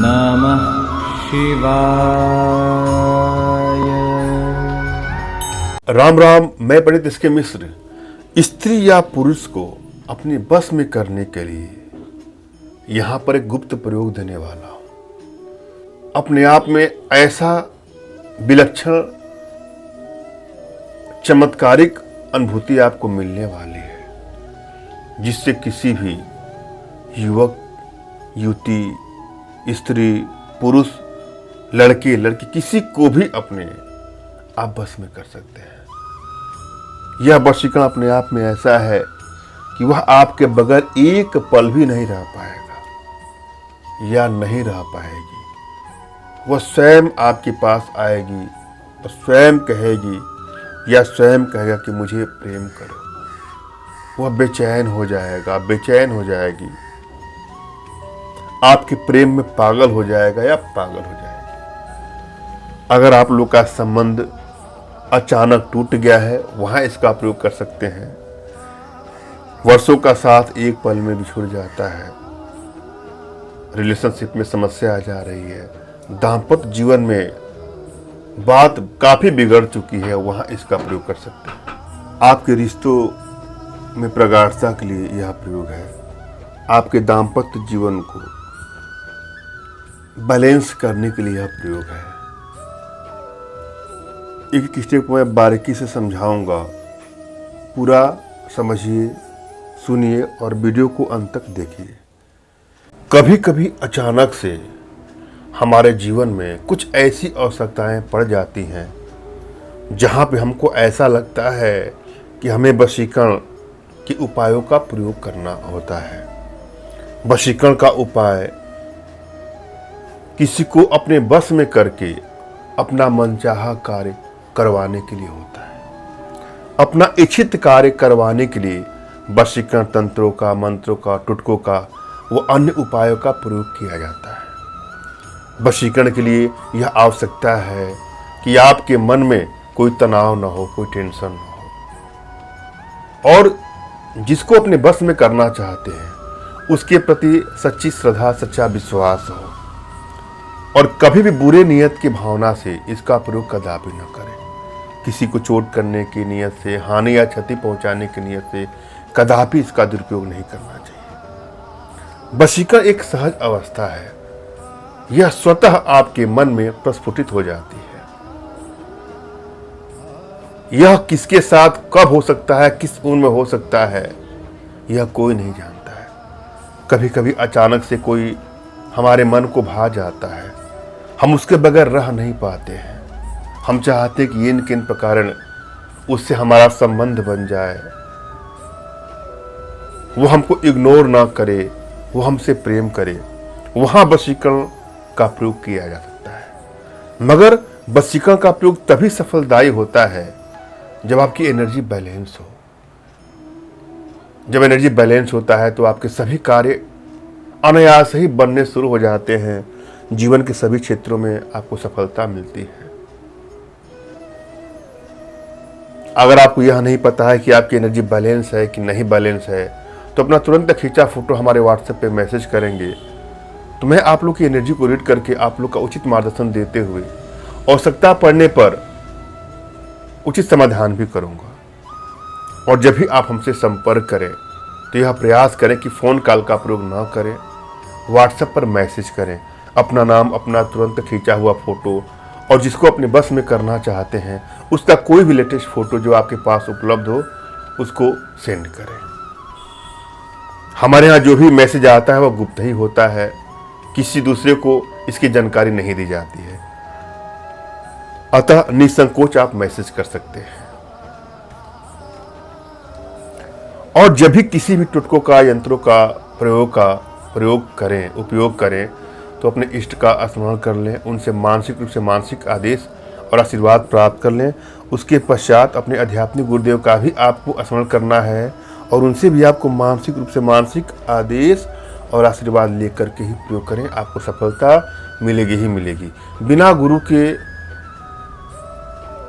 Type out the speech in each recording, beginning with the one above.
नमः शिवाय। राम राम। मैं पंडित इसके मिश्र स्त्री या पुरुष को अपने बस में करने के लिए यहाँ पर एक गुप्त प्रयोग देने वाला हूँ। अपने आप में ऐसा विलक्षण चमत्कारिक अनुभूति आपको मिलने वाली है जिससे किसी भी युवक, युवती, स्त्री, पुरुष, लड़के, लड़की किसी को भी अपने आप बस में कर सकते हैं। यह वशीकरण अपने आप में ऐसा है कि वह आपके बगैर एक पल भी नहीं रह पाएगा या नहीं रह पाएगी। वह स्वयं आपके पास आएगी और स्वयं कहेगी या स्वयं कहेगा कि मुझे प्रेम करो। वह बेचैन हो जाएगा, बेचैन हो जाएगी, आपके प्रेम में पागल हो जाएगा या पागल हो जाएगी। अगर आप लोग का संबंध अचानक टूट गया है, वहां इसका प्रयोग कर सकते हैं। वर्षों का साथ एक पल में बिछुड़ जाता है, रिलेशनशिप में समस्या आ जा रही है, दाम्पत्य जीवन में बात काफी बिगड़ चुकी है, वहां इसका प्रयोग कर सकते हैं। आपके रिश्तों में प्रगाढ़ता के लिए यह प्रयोग है। आपके दाम्पत्य जीवन को बैलेंस करने के लिए यह प्रयोग है। एक स्टेप को मैं बारीकी से समझाऊंगा, पूरा समझिए, सुनिए और वीडियो को अंत तक देखिए। कभी कभी अचानक से हमारे जीवन में कुछ ऐसी आवश्यकताएं पड़ जाती हैं जहां पे हमको ऐसा लगता है कि हमें वशीकरण के उपायों का प्रयोग करना होता है। वशीकरण का उपाय किसी को अपने बस में करके अपना मनचाहा कार्य करवाने के लिए होता है। अपना इच्छित कार्य करवाने के लिए वशीकरण तंत्रों का, मंत्रों का, टुटकों का व अन्य उपायों का प्रयोग किया जाता है। वशीकरण के लिए यह आवश्यकता है कि आपके मन में कोई तनाव न हो, कोई टेंशन न हो और जिसको अपने बस में करना चाहते हैं उसके प्रति सच्ची श्रद्धा, सच्चा विश्वास हो और कभी भी बुरे नियत की भावना से इसका प्रयोग कदापि न करें। किसी को चोट करने की नियत से, हानि या क्षति पहुंचाने की नियत से कदापि इसका दुरुपयोग नहीं करना चाहिए। वशीकरण एक सहज अवस्था है, यह स्वतः आपके मन में प्रस्फुटित हो जाती है। यह किसके साथ कब हो सकता है, किस उम्र में हो सकता है, यह कोई नहीं जानता है। कभी कभी अचानक से कोई हमारे मन को भा जाता है, हम उसके बगैर रह नहीं पाते हैं। हम चाहते कि इन किन प्रकार उससे हमारा संबंध बन जाए, वो हमको इग्नोर ना करे, वो हमसे प्रेम करे। वहां वशीकरण का प्रयोग किया जा सकता है, मगर वशीकरण का प्रयोग तभी सफलदायी होता है जब आपकी एनर्जी बैलेंस हो। जब एनर्जी बैलेंस होता है तो आपके सभी कार्य अनायास ही बनने शुरू हो जाते हैं। जीवन के सभी क्षेत्रों में आपको सफलता मिलती है। अगर आपको यह नहीं पता है कि आपकी एनर्जी बैलेंस है कि नहीं बैलेंस है तो अपना तुरंत खींचा फोटो हमारे व्हाट्सएप पे मैसेज करेंगे तो मैं आप लोग की एनर्जी को रीड करके आप लोग का उचित मार्गदर्शन देते हुए आवश्यकता पड़ने पर उचित समाधान भी करूंगा। और जब भी आप हमसे संपर्क करें तो यह प्रयास करें कि फ़ोन कॉल का प्रयोग ना करें, व्हाट्सएप पर मैसेज करें। अपना नाम, अपना तुरंत खींचा हुआ फोटो और जिसको अपने बस में करना चाहते हैं उसका कोई भी लेटेस्ट फोटो जो आपके पास उपलब्ध हो उसको सेंड करें। हमारे यहाँ जो भी मैसेज आता है वह गुप्त ही होता है, किसी दूसरे को इसकी जानकारी नहीं दी जाती है। अतः निसंकोच आप मैसेज कर सकते हैं। और जब भी किसी भी टुटकों का, यंत्रों का उपयोग करें तो अपने इष्ट का स्मरण कर लें, उनसे मानसिक रूप से मानसिक आदेश और आशीर्वाद प्राप्त कर लें। उसके पश्चात अपने आध्यात्मिक गुरुदेव का भी आपको स्मरण करना है और उनसे भी आपको मानसिक रूप से मानसिक आदेश और आशीर्वाद लेकर के ही प्रयोग करें। आपको सफलता मिलेगी ही मिलेगी। बिना गुरु के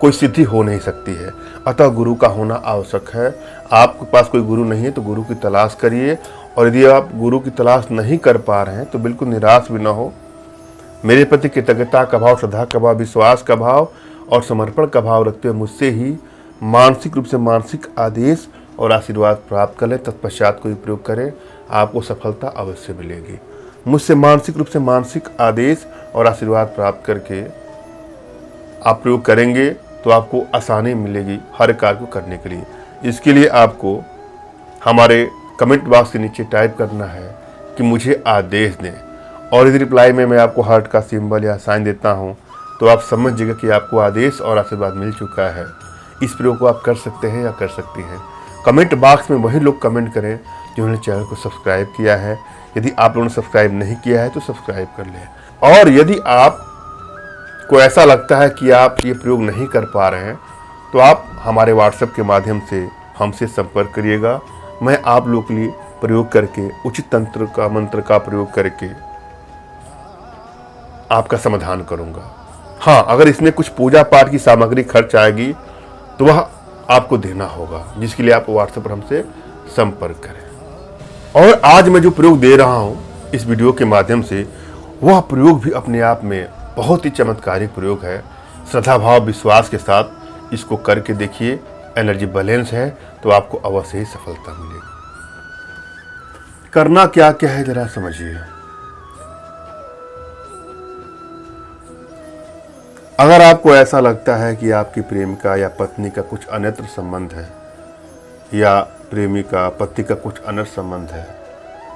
कोई सिद्धि हो नहीं सकती है, अतः गुरु का होना आवश्यक है। आपके पास कोई गुरु नहीं है तो गुरु की तलाश करिए और यदि आप गुरु की तलाश नहीं कर पा रहे हैं तो बिल्कुल निराश भी ना हो। मेरे प्रति कृतज्ञता का भाव, श्रद्धा का भाव, विश्वास का भाव और समर्पण का भाव रखते हुए मुझसे ही मानसिक रूप से मानसिक आदेश और आशीर्वाद प्राप्त कर लें। तत्पश्चात कोई प्रयोग करें, आपको सफलता अवश्य मिलेगी। मुझसे मानसिक रूप से मानसिक आदेश और आशीर्वाद प्राप्त करके आप प्रयोग करेंगे तो आपको आसानी मिलेगी हर कार्य को करने के लिए। इसके लिए आपको हमारे कमेंट बॉक्स के नीचे टाइप करना है कि मुझे आदेश दें, और यदि रिप्लाई में मैं आपको हार्ट का सिंबल या साइन देता हूं तो आप समझ जाइए कि आपको आदेश और आशीर्वाद मिल चुका है। इस प्रयोग को आप कर सकते हैं या कर सकती हैं। कमेंट बॉक्स में वही लोग कमेंट करें जिन्होंने चैनल को सब्सक्राइब किया है। यदि आप लोगों ने सब्सक्राइब नहीं किया है तो सब्सक्राइब कर लें। और यदि आप को ऐसा लगता है कि आप ये प्रयोग नहीं कर पा रहे हैं तो आप हमारे व्हाट्सएप के माध्यम से हमसे संपर्क करिएगा। मैं आप लोगों के लिए प्रयोग करके उचित तंत्र का मंत्र का प्रयोग करके आपका समाधान करूंगा। हाँ, अगर इसमें कुछ पूजा पाठ की सामग्री खर्च आएगी तो वह आपको देना होगा, जिसके लिए आप व्हाट्सएप पर हमसे संपर्क करें। और आज मैं जो प्रयोग दे रहा हूं इस वीडियो के माध्यम से, वह प्रयोग भी अपने आप में बहुत ही चमत्कारिक प्रयोग है। श्रद्धा भाव विश्वास के साथ इसको करके देखिए, एनर्जी बैलेंस है तो आपको अवश्य ही सफलता मिलेगी। करना क्या क्या है जरा समझिए। अगर आपको ऐसा लगता है कि आपकी प्रेमिका या पत्नी का कुछ अन्यत्र संबंध है या प्रेमी का पति का कुछ अन्यत्र संबंध है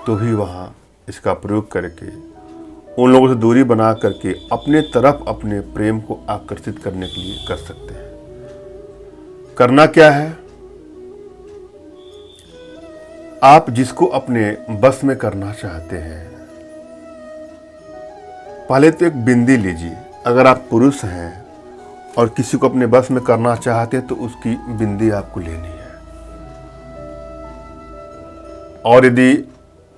तो भी वहाँ इसका प्रयोग करके उन लोगों से दूरी बना करके अपने तरफ अपने प्रेम को आकर्षित करने के लिए कर सकते हैं। करना क्या है, आप जिसको अपने बस में करना चाहते हैं, पहले तो एक बिंदी लीजिए। अगर आप पुरुष हैं और किसी को अपने बस में करना चाहते हैं तो उसकी बिंदी आपको लेनी है। और यदि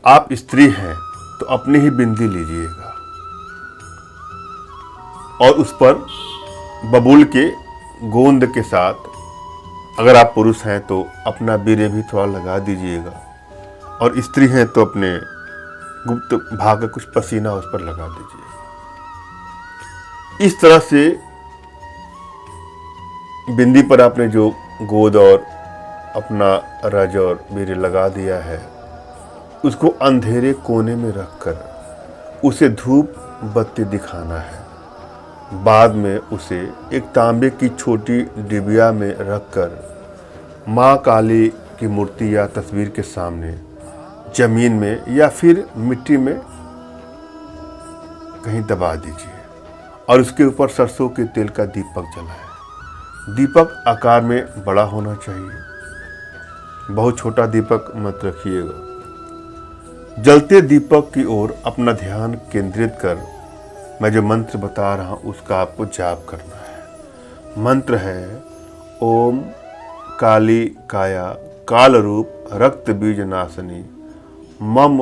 आप स्त्री हैं तो अपनी ही बिंदी लीजिएगा और उस पर बबूल के गोंद के साथ, अगर आप पुरुष हैं तो अपना वीर्य भी थोड़ा लगा दीजिएगा, और स्त्री हैं तो अपने गुप्त भाग का कुछ पसीना उस पर लगा दीजिएगा। इस तरह से बिंदी पर आपने जो गोद और अपना रज और वीर्य लगा दिया है, उसको अंधेरे कोने में रखकर उसे धूप बत्ती दिखाना है। बाद में उसे एक तांबे की छोटी डिबिया में रखकर माँ काली की मूर्ति या तस्वीर के सामने जमीन में या फिर मिट्टी में कहीं दबा दीजिए और उसके ऊपर सरसों के तेल का दीपक जलाएं। दीपक आकार में बड़ा होना चाहिए, बहुत छोटा दीपक मत रखिएगा। जलते दीपक की ओर अपना ध्यान केंद्रित कर मैं जो मंत्र बता रहा हूं उसका आपको जाप करना है। मंत्र है ओम काली काया काल रूप रक्त बीज नाशनी मम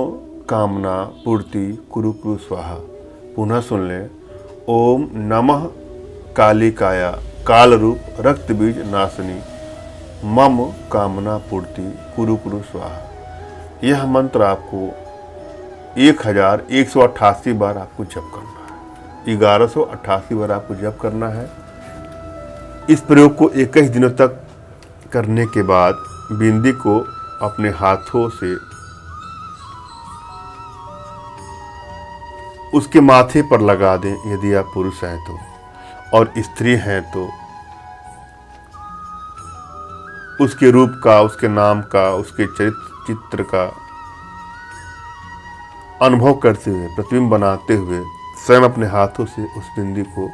कामना पूर्ति कुरु कुरु स्वाहा। पुनः सुन लें, ओम नमः काली काया काल रूप रक्त बीज नाशनी मम कामना पूर्ति कुरु कुरु स्वाहा। यह मंत्र आपको 1188 बार आपको जप करना है। 1188 बार आपको जप करना है। इस प्रयोग को 21 दिनों तक करने के बाद बिंदी को अपने हाथों से उसके माथे पर लगा दें यदि आप पुरुष हैं तो, और स्त्री हैं तो उसके रूप का, उसके नाम का, उसके चित्र का अनुभव करते हुए, प्रतिबिंब बनाते हुए स्वयं अपने हाथों से उस बिंदी को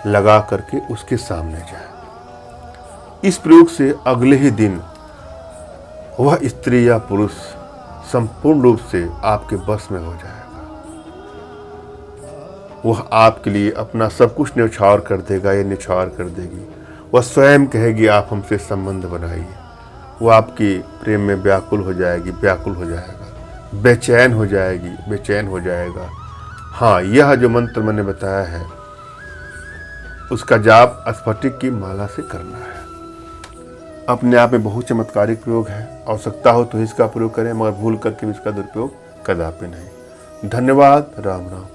लगा करके उसके सामने जाए। इस प्रयोग से अगले ही दिन वह स्त्री या पुरुष संपूर्ण रूप से आपके बस में हो जाएगा। वह आपके लिए अपना सब कुछ न्यौछावर कर देगा या न्यौछावर कर देगी। वह स्वयं कहेगी आप हमसे संबंध बनाइए। वह आपकी प्रेम में व्याकुल हो जाएगी, व्याकुल हो जाएगा, बेचैन हो जाएगी, बेचैन हो जाएगा। हाँ, यह जो मंत्र मैंने बताया है उसका जाप स्फटिक की माला से करना है। अपने आप में बहुत चमत्कारिक प्रयोग है। आवश्यकता हो तो इसका प्रयोग करें, मगर भूल करके भी इसका दुरुपयोग कदापि नहीं। धन्यवाद। राम राम।